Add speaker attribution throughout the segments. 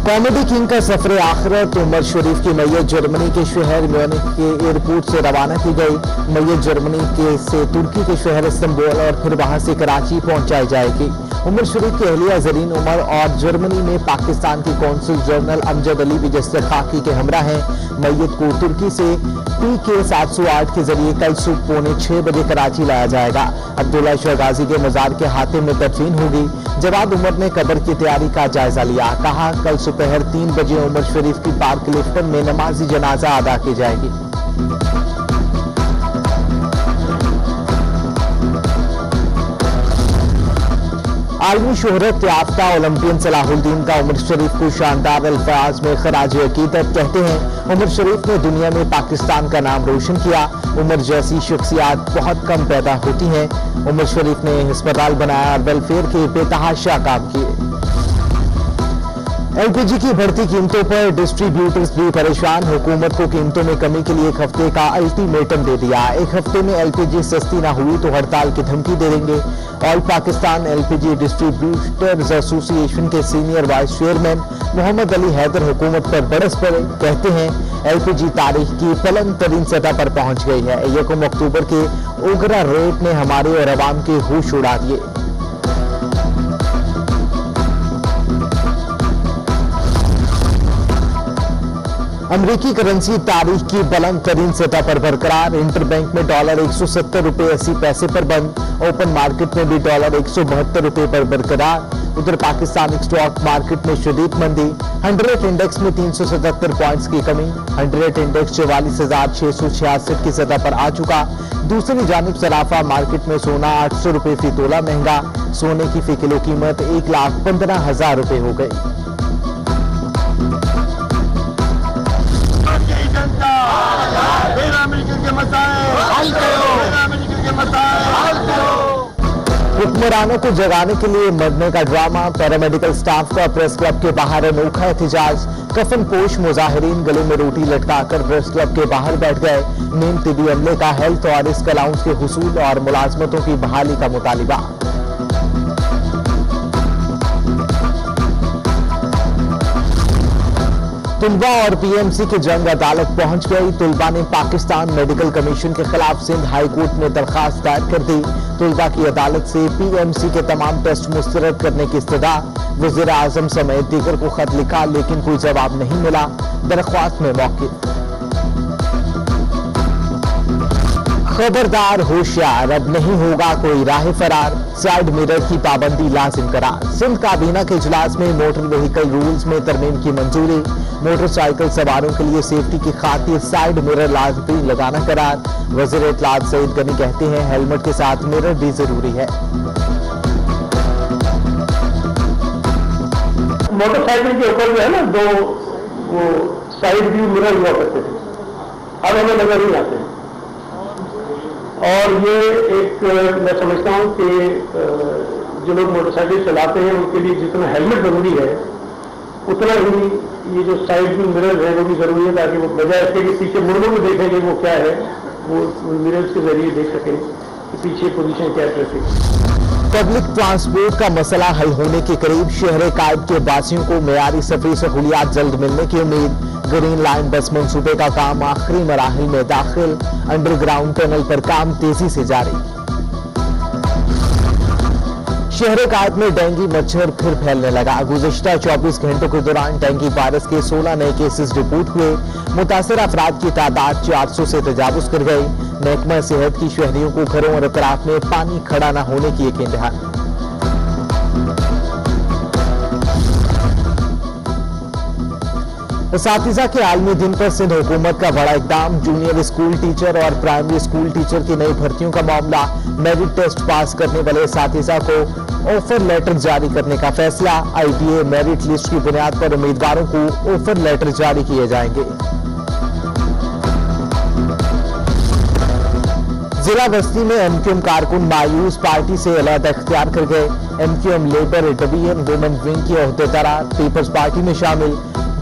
Speaker 1: Comedy king का सफर आखिरत। उमर शरीफ की मैयत जर्मनी के शहर म्यूनिख के एयरपोर्ट से रवाना की गई। मैयत जर्मनी के से तुर्की के शहर इस्तांबुल और फिर वहां से कराची पहुंचाई जाएगी। उमर शरीफ की अहलिया जरीन उमर और जर्मनी में पाकिस्तान के कौंसल जनरल अमजद अली विजस्तर खाकी के हमरा हैं। मैयत को तुर्की से PK 708 के जरिए कल सुबह 5:45 बजे कराची लाया जाएगा। अब्दुल्ला शाह गाजी के मजार के हाथे में दफन होगी। जवाद उमर ने कब्र की तैयारी का जायजा लिया। कहा, कल दोपहर 3 बजे उमर शरीफ की पार्क लिफ्टन में नमाजी जनाजा अदा की जाएगी। आलमी शोहरत याफ्ता ओलंपियन सलाहुद्दीन का उमर शरीफ को शानदार अल्फाज में खराज अकीदत कहते हैं। उमर शरीफ ने दुनिया में पाकिस्तान का नाम रोशन किया। उमर जैसी शख्सियात बहुत कम पैदा होती हैं। उमर शरीफ ने अस्पताल बनाया और वेलफेयर के बेतहाशा काम किए। LPG की बढ़ती कीमतों पर डिस्ट्रीब्यूटर्स भी परेशान। हुकूमत को कीमतों में कमी के लिए 1 हफ्ते का अल्टीमेटम दे दिया। 1 हफ्ते में LPG सस्ती ना हुई तो हड़ताल की धमकी दे देंगे। All Pakistan LPG distributors association के senior vice chairman Mohammad Ali Haider हुकूमत पर बरस पड़े। कहते हैं, LPG तारीख की बुलंद तरीन सतह पर पहुंच गई है। 1 अक्टूबर के उगरा रेट ने हमारे और अवाम के होश उड़ा दिए। अमरीकी करेंसी तारीख की बुलंद तरीन सतह पर बरकरार। इंटरबैंक में डॉलर 170 रुपए 80 पैसे पर बंद। ओपन मार्केट में भी डॉलर 172 रुपए पर बरकरार। उधर पाकिस्तान स्टॉक मार्केट में शदीद मंदी। 100 इंडेक्स में 377 पॉइंट्स की कमी। 100 इंडेक्स 44,666 की सतह पर आ चुका। दूसरी जानिब सराफा मार्केट में सोना 800 रुपए फी तोला महंगा। सोने की फी किलो कीमत 1,15,000 रुपए हो गई। हुक्मरानों को जगाने के लिए मरने का ड्रामा। पैरामेडिकल स्टाफ का प्रेस क्लब के बाहर अनोखा एहतजाज। कफन पोश मुजाहिरीन गले में रोटी लटकाकर प्रेस क्लब के बाहर बैठ गए। नीम तिबी अमले का हेल्थ और रिस्क अलाउंस के हुसूल और मुलाजमतों की बहाली का मुतालिबा। तुलबा और PMC की जंग अदालत पहुंच गई। तुलबा ने पाकिस्तान मेडिकल कमीशन के खिलाफ सिंध हाई कोर्ट में दरखास्त दायर कर दी। तुलबा की अदालत से PMC के तमाम टेस्ट मुस्तरद करने की इस्तदा। वज़ीर आज़म समेत दीगर को खत लिखा लेकिन कोई जवाब नहीं मिला। दरख्वास्त में मौक़िफ़। खबरदार होशियार, अब नहीं होगा कोई राह फरार। साइड मिरर की पाबंदी लाजिम करार। सिंध काबीना के इजलास में मोटर व्हीकल रूल्स में तरमीम की मंजूरी। मोटरसाइकिल सवारों के लिए सेफ्टी की खातिर साइड मिरर लाजमी लगाना करार। वज़ीर इत्तलात सईद गनी कहते हैं, हेलमेट के साथ मिरर भी जरूरी है।
Speaker 2: मोटरसाइकिल के ऊपर जो है ना 2 वो साइड व्यू मिरर हुआ करते थे, अब हमें नजर नहीं आते। और ये एक मैं समझता हूँ कि जो लोग मोटरसाइकिल चलाते हैं उनके लिए जितना हेलमेट जरूरी है उतना ही ये जो साइड व्यू मिरर है वो भी जरूरी है, ताकि वो बजाय इसके कि पीछे मुड़ने में देखें कि वो क्या है, वो मिरर्स के जरिए देख सकें कि पीछे पोजीशन क्या है ट्रैफिक।
Speaker 1: पब्लिक ट्रांसपोर्ट का मसला हल होने के करीब। शहर कायद के वासियों को मेयारी सफरी सहूलियात जल्द मिलने की उम्मीद। ग्रीन लाइन बस मंसूबे का काम आखिरी मराहिल में दाखिल। अंडरग्राउंड टनल पर काम तेजी से जारी। शहर कायद में डेंगू मच्छर फिर फैलने लगा। गुज़िश्ता 24 घंटों के दौरान डेंगू वायरस के 16 नए केसेस रिपोर्ट हुए। मुतासर अफराद की तादाद 400 से तजावुज कर गई। महकमा सेहत की शहरियों को घरों और अतराफ में पानी खड़ा न होने की यकीन दहानी। असातिज़ा के आलमी दिन पर सिंध हुकूमत का बड़ा इकदाम। जूनियर स्कूल टीचर और प्राइमरी स्कूल टीचर की नई भर्तियों का मामला। मेरिट टेस्ट पास करने वाले असातिज़ा को ऑफर लेटर जारी करने का फैसला। ITA मेरिट लिस्ट की बुनियाद पर उम्मीदवारों को ऑफर लेटर जारी किए जाएंगे। जिला बस्ती में MQM कारकुन मायूस पार्टी से अलग इख्तियार कर गए। MQM labour division women wing की ओहदेदारा पीपल्स पार्टी में शामिल।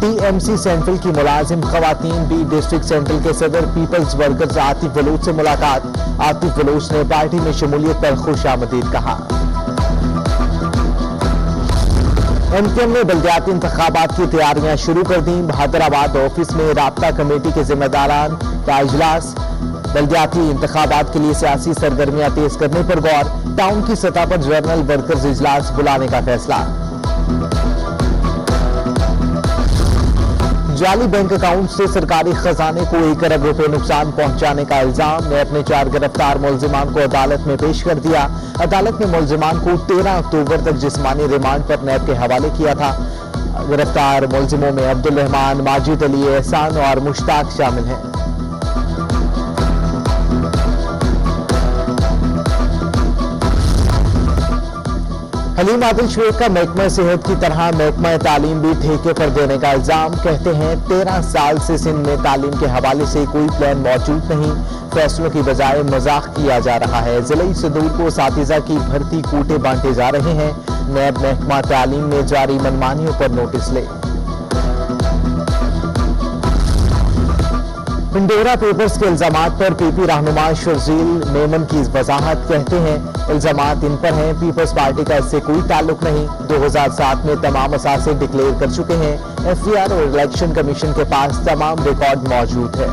Speaker 1: DMC सेंट्रल की मुलाजिम खवातीन भी डिस्ट्रिक्ट सेंट्रल के सदर पीपल्स वर्कर्स आतिफ बलूच से मुलाकात। आतिफ बलूच ने पार्टी में शमूलियत पर खुश आमदीद कहा। एमकेएम ने बल्दियाती इंतखाबात की तैयारियां शुरू कर दी। हैदराबाद ऑफिस में राब्ता कमेटी के जिम्मेदारान का इजलास। बल्दियाती इंतखाबात के लिए सियासी सरगर्मियां तेज करने पर गौर। टाउन की सतह पर जनरल वर्कर्स इजलास बुलाने का फैसला। जाली बैंक अकाउंट से सरकारी खजाने को 1 अरब रुपए नुकसान पहुंचाने का इल्जाम। ने अपने 4 गिरफ्तार मुलजिमान को अदालत में पेश कर दिया। अदालत ने मुलजिमान को 13 अक्टूबर तक जिस्मानी रिमांड पर नैब के हवाले किया था। गिरफ्तार मुलजिमों में अब्दुल रहमान, माजिद अली, एहसान और मुश्ताक शामिल हैं। हलीम आदिल शेख का महकमा सेहत की तरह महकमा तालीम भी ठेके पर देने का इल्जाम। कहते हैं 13 साल से सिंध में तालीम के हवाले से कोई प्लान मौजूद नहीं, फैसलों की बजाय मजाक किया जा रहा है। जिले सदूर को असातिज़ा की भर्ती कोटे बांटे जा रहे हैं। नैब महकमा तालीम में जारी मनमानियों पर नोटिस ले। पिंडोरा पेपर्स के इल्जामात पर पीपी रहनुमा शर्जील मेमन की वजाहत। कहते हैं इल्जामात इन पर हैं, पीपल्स पार्टी का इससे कोई ताल्लुक नहीं। 2007 में तमाम असासे डिक्लेयर कर चुके हैं। एफबीआर और इलेक्शन कमीशन के पास तमाम रिकॉर्ड मौजूद है।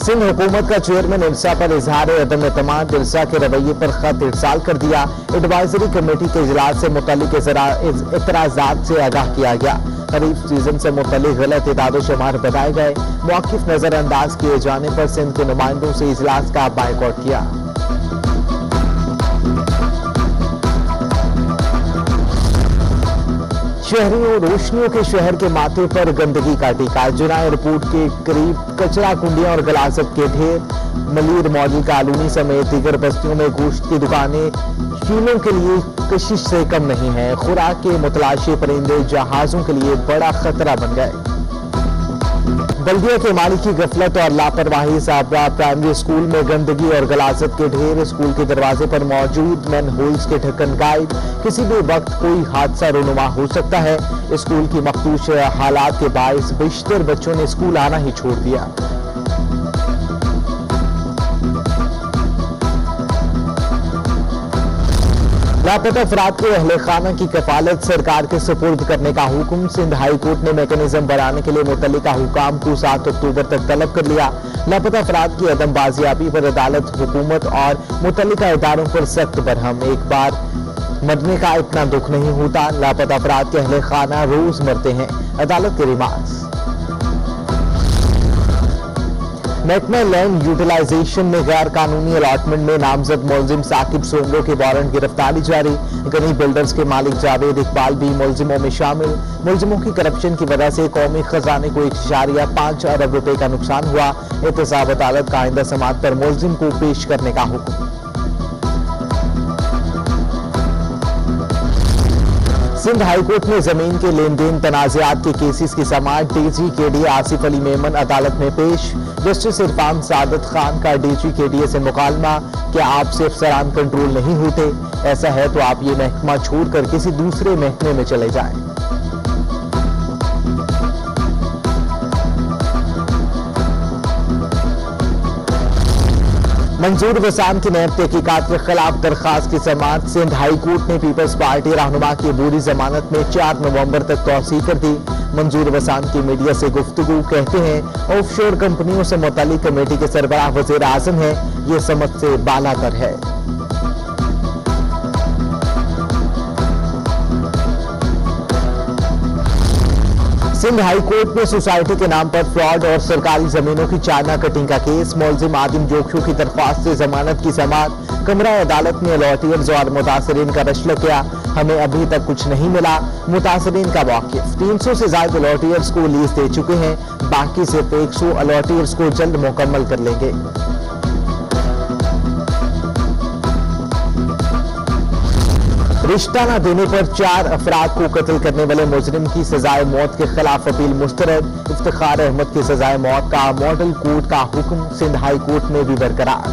Speaker 1: सिंध हुकूमत का चेयरमैन इरसा पर इजहार अदम एतमाद। इरसा के रवैये पर खत इरसाल कर दिया। एडवाइजरी कमेटी के इजलास से मुतल्लिक एतराजात से आगाह किया गया। खरीफ सीजन से मुतल्लिक गलत इदाद शुमार बताए गए। मौक़िफ़ नजरअंदाज किए जाने पर सिंध के नुमाइंदों से इजलास का बायकॉट किया। शहरियों रोशनियों के शहर के माथे पर गंदगी का टीका। जुना एयरपोर्ट के करीब कचरा कुंडियां और गलासत के ढेर। मलिर मॉडल कॉलोनी समेत दीगर बस्तियों में गोश्त की दुकानें चीलों के लिए कशिश से कम नहीं है। खुराक के मुतलाशी परिंदे जहाजों के लिए बड़ा खतरा बन गए। बल्दिया के मालिक की गफलत और लापरवाही। साबरा प्राइमरी स्कूल में गंदगी और गलासत के ढेर। स्कूल के दरवाजे पर मौजूद मैन होल्स के ढक्कन गायब। किसी भी वक्त कोई हादसा रुनुमा हो सकता है। स्कूल की मखदूश हालात के बायस बेशतर बच्चों ने स्कूल आना ही छोड़ दिया। लापता अफराद के अहले खाना की कफालत सरकार के सुपुर्द करने का हुक्म। सिंध हाई कोर्ट ने मैकेनिज्म बनाने के लिए मुतल्लिका हुकाम को 7 अक्टूबर तक तलब कर लिया। लापता अफराद की अदम बाजियाबी पर अदालत हुकूमत और मुतल्लिका इदारों पर सख्त बरहम। एक बार मरने का इतना दुख नहीं होता। लापता अफराद के अहले खाना रोज मरते हैं। अदालत के रिमार्क्स। महकमा लैंड यूटिलाइजेशन में गैर कानूनी अलॉटमेंट में नामजद मुलजिम साकिब सोमरो की वारंट गिरफ्तारी जारी। गनी बिल्डर्स के मालिक जावेद इकबाल भी मुलजिमों में शामिल। मुलजिमों की करप्शन की वजह से कौमी खजाने को 1.5 अरब रुपए का नुकसान हुआ। एहतसाब अदालत का आइंदा समाअत पर मुलजिम को पेश करने का हुक्म। सिंध हाईकोर्ट ने जमीन के लेन देन तनाज़ात के केसेस की समाअत। डीजी केडीए आसिफ अली मेमन अदालत में पेश। जस्टिस इरफान सादत खान का डीजी केडीए से मुकालमा। क्या आपसे अफसरान कंट्रोल नहीं होते? ऐसा है तो आप ये महकमा छोड़कर किसी दूसरे महकमे में चले जाएं। मंजूर वसाम की नैब तहकीकात के खिलाफ दरखास्त की समाअत। सिंध हाई कोर्ट ने पीपल्स पार्टी रहनुमा की अबूरी जमानत में 4 नवंबर तक तौसीह कर दी। मंजूर वसाम की मीडिया से गुफ्तगू। कहते हैं ऑफशोर कंपनियों से मुतल्लिक कमेटी के सरबराह वज़ीर आज़म है। ये समझ से बालातर है। सिंध हाई कोर्ट में सोसाइटी के नाम पर फ्रॉड और सरकारी जमीनों की चाइना कटिंग का केस। मुलजिम आदिम जोखियों की दरख्वास्त से जमानत की समाअत। कमरा अदालत में अलॉटियर्स और मुतासरीन का रश्ल किया। हमें अभी तक कुछ नहीं मिला। मुतासरीन का वाकिफ। 300 से ज्यादा अलॉटियर्स को लीज दे चुके हैं। बाकी सिर्फ 100 अलॉटियर्स को जल्द मुकम्मल कर लेंगे। रिश्ता न देने पर 4 अफराद को कत्ल करने वाले मुजरिम की सजाए मौत के खिलाफ अपील मुस्तरद। इफ्तिखार अहमद की सजाए मौत का मॉडल कोर्ट का हुक्म सिंध हाई कोर्ट में भी बरकरार।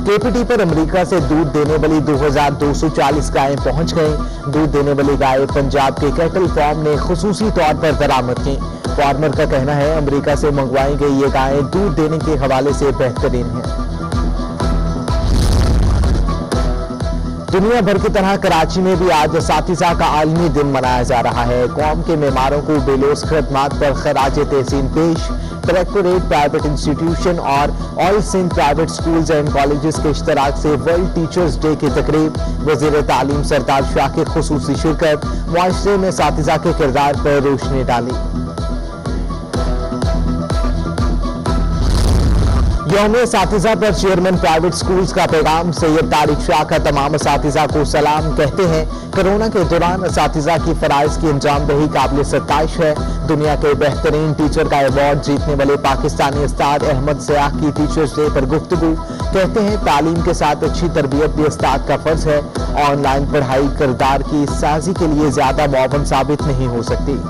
Speaker 1: केपीटी पर अमेरिका से दूध देने वाली 2240 गायें पहुंच गईं। दूध देने वाली गायें पंजाब के कैटल फार्म ने खुसूसी तौर पर बरामद की। फार्मर का कहना है अमेरिका से मंगवाई गई ये गायें दूध देने के हवाले से बेहतरीन हैं। दुनिया भर की तरह कराची में भी आज असातिज़ा का आलमी दिन मनाया जा रहा है। कौम के मेमारों को बेलोस खदमात पर खराज तहसीन पेश। कलेक्टोरेट प्राइवेट इंस्टीट्यूशन और all Sindh private schools and colleges के इश्तराक से वर्ल्ड टीचर्स डे की तकरीब। वज़ीर तालीम सरदार शाह की खुसूसी शिरकत। मुआशरे में असातिज़ा के किरदार पर रोशनी डाली। यौम असातिज़ा पर चेयरमैन प्राइवेट स्कूल्स का पैगाम। सैयद तारिक शाह का तमाम असातिज़ा को सलाम। कहते हैं कोरोना के दौरान असातिज़ा की फराइज़ की अंजामदही काबिल सत्ताइश है। दुनिया के बेहतरीन टीचर का अवार्ड जीतने वाले पाकिस्तानी उस्ताद अहमद सयाह की टीचर्स डे पर गुफ्तगू। कहते हैं तालीम के साथ अच्छी तरबियत भी उस्ताद का फर्ज है। ऑनलाइन पढ़ाई किरदार की साजी के लिए ज्यादा मुआवन साबित नहीं हो सकती।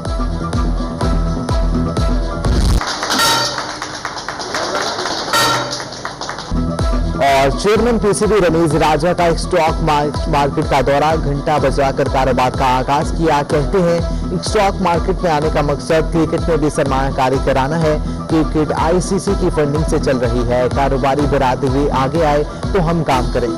Speaker 1: और चेयरमैन पीसीबी रमीज राजा का स्टॉक मार्केट का दौरा। घंटा बजाकर कारोबार का आगाज किया। कहते हैं स्टॉक मार्केट में आने का मकसद क्रिकेट में भी सरमायाकारी कराना है। क्रिकेट आईसीसी की फंडिंग से चल रही है। कारोबारी बरादरी आगे आए तो हम काम करें।